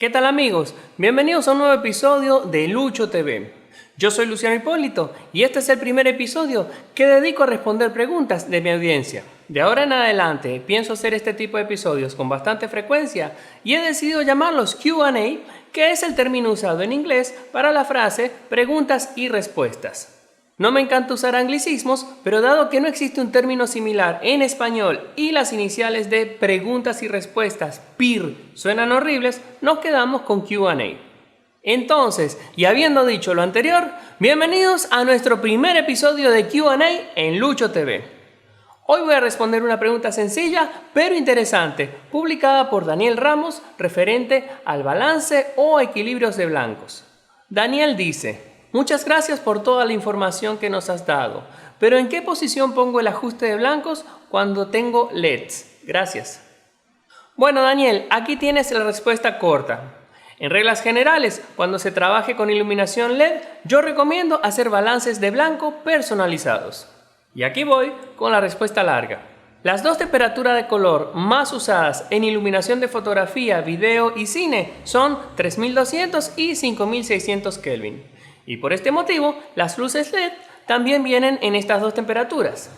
¿Qué tal amigos? Bienvenidos a un nuevo episodio de Lucho TV. Yo soy Luciano Hipólito y este es el primer episodio que dedico a responder preguntas de mi audiencia. De ahora en adelante pienso hacer este tipo de episodios con bastante frecuencia y he decidido llamarlos Q&A, que es el término usado en inglés para la frase preguntas y respuestas. No me encanta usar anglicismos, pero dado que no existe un término similar en español y las iniciales de preguntas y respuestas, PIR, suenan horribles, nos quedamos con Q&A. Entonces, y habiendo dicho lo anterior, bienvenidos a nuestro primer episodio de Q&A en Lucho TV. Hoy voy a responder una pregunta sencilla pero interesante, publicada por Daniel Ramos, referente al balance o equilibrios de blancos. Daniel dice: muchas gracias por toda la información que nos has dado, pero ¿en qué posición pongo el ajuste de blancos cuando tengo LEDs? Gracias. Bueno, Daniel, aquí tienes la respuesta corta. En reglas generales, cuando se trabaje con iluminación LED, yo recomiendo hacer balances de blanco personalizados. Y aquí voy con la respuesta larga. Las dos temperaturas de color más usadas en iluminación de fotografía, video y cine son 3200 y 5600 Kelvin. Y por este motivo, las luces LED también vienen en estas dos temperaturas.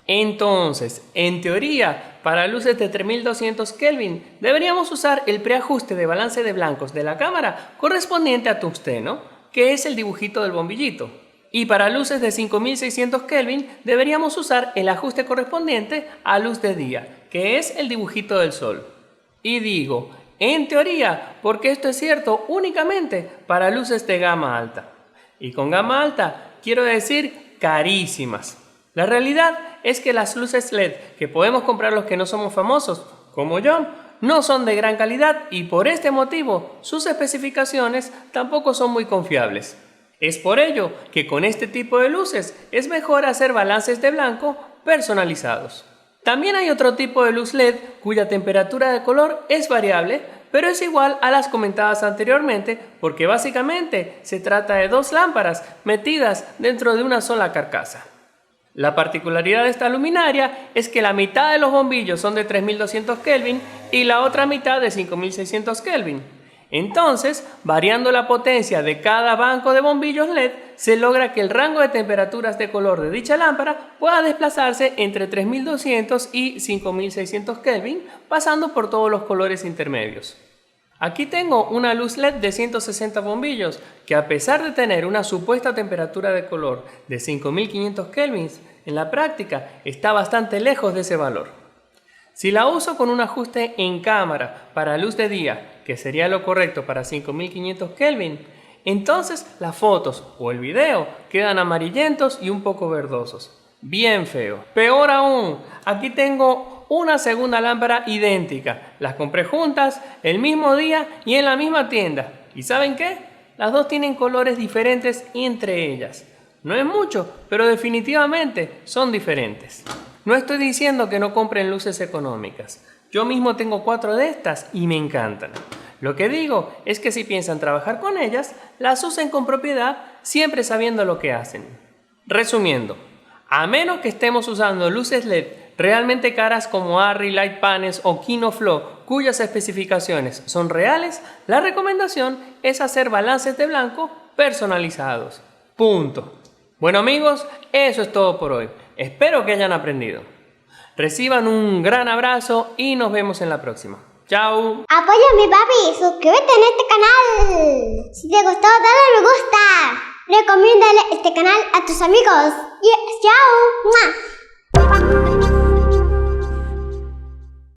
Entonces, en teoría, para luces de 3200 Kelvin, deberíamos usar el preajuste de balance de blancos de la cámara correspondiente a tungsteno, que es el dibujito del bombillito. Y para luces de 5600 Kelvin, deberíamos usar el ajuste correspondiente a luz de día, que es el dibujito del sol. Y digo, en teoría, porque esto es cierto únicamente para luces de gama alta. Y con gama alta quiero decir carísimas. La realidad es que las luces LED que podemos comprar los que no somos famosos, como yo, no son de gran calidad y por este motivo sus especificaciones tampoco son muy confiables. Es por ello que con este tipo de luces es mejor hacer balances de blanco personalizados. También hay otro tipo de luz LED cuya temperatura de color es variable, pero es igual a las comentadas anteriormente porque básicamente se trata de dos lámparas metidas dentro de una sola carcasa. La particularidad de esta luminaria es que la mitad de los bombillos son de 3200 Kelvin y la otra mitad de 5600 Kelvin. Entonces, variando la potencia de cada banco de bombillos LED, se logra que el rango de temperaturas de color de dicha lámpara pueda desplazarse entre 3200 y 5600 Kelvin, pasando por todos los colores intermedios. Aquí tengo una luz LED de 160 bombillos que, a pesar de tener una supuesta temperatura de color de 5500 Kelvin, en la práctica está bastante lejos de ese valor. Si la uso con un ajuste en cámara para luz de día, que sería lo correcto para 5500 Kelvin, entonces las fotos o el video quedan amarillentos y un poco verdosos. Bien feo. Peor aún, aquí tengo una segunda lámpara idéntica. Las compré juntas el mismo día y en la misma tienda. ¿Y saben qué? Las dos tienen colores diferentes entre ellas. No es mucho, pero definitivamente son diferentes. No estoy diciendo que no compren luces económicas. Yo mismo tengo 4 de estas y me encantan. Lo que digo es que si piensan trabajar con ellas, las usen con propiedad, siempre sabiendo lo que hacen. Resumiendo, a menos que estemos usando luces LED realmente caras como Arri, Light Panels o Kinoflow, cuyas especificaciones son reales, la recomendación es hacer balances de blanco personalizados. Punto. Bueno amigos, eso es todo por hoy. Espero que hayan aprendido. Reciban un gran abrazo y nos vemos en la próxima. ¡Chao! Apóyame, papi, suscríbete en este canal. Si te gustó, dale me gusta. Recomiéndale este canal a tus amigos. Y chao. ¡Mua!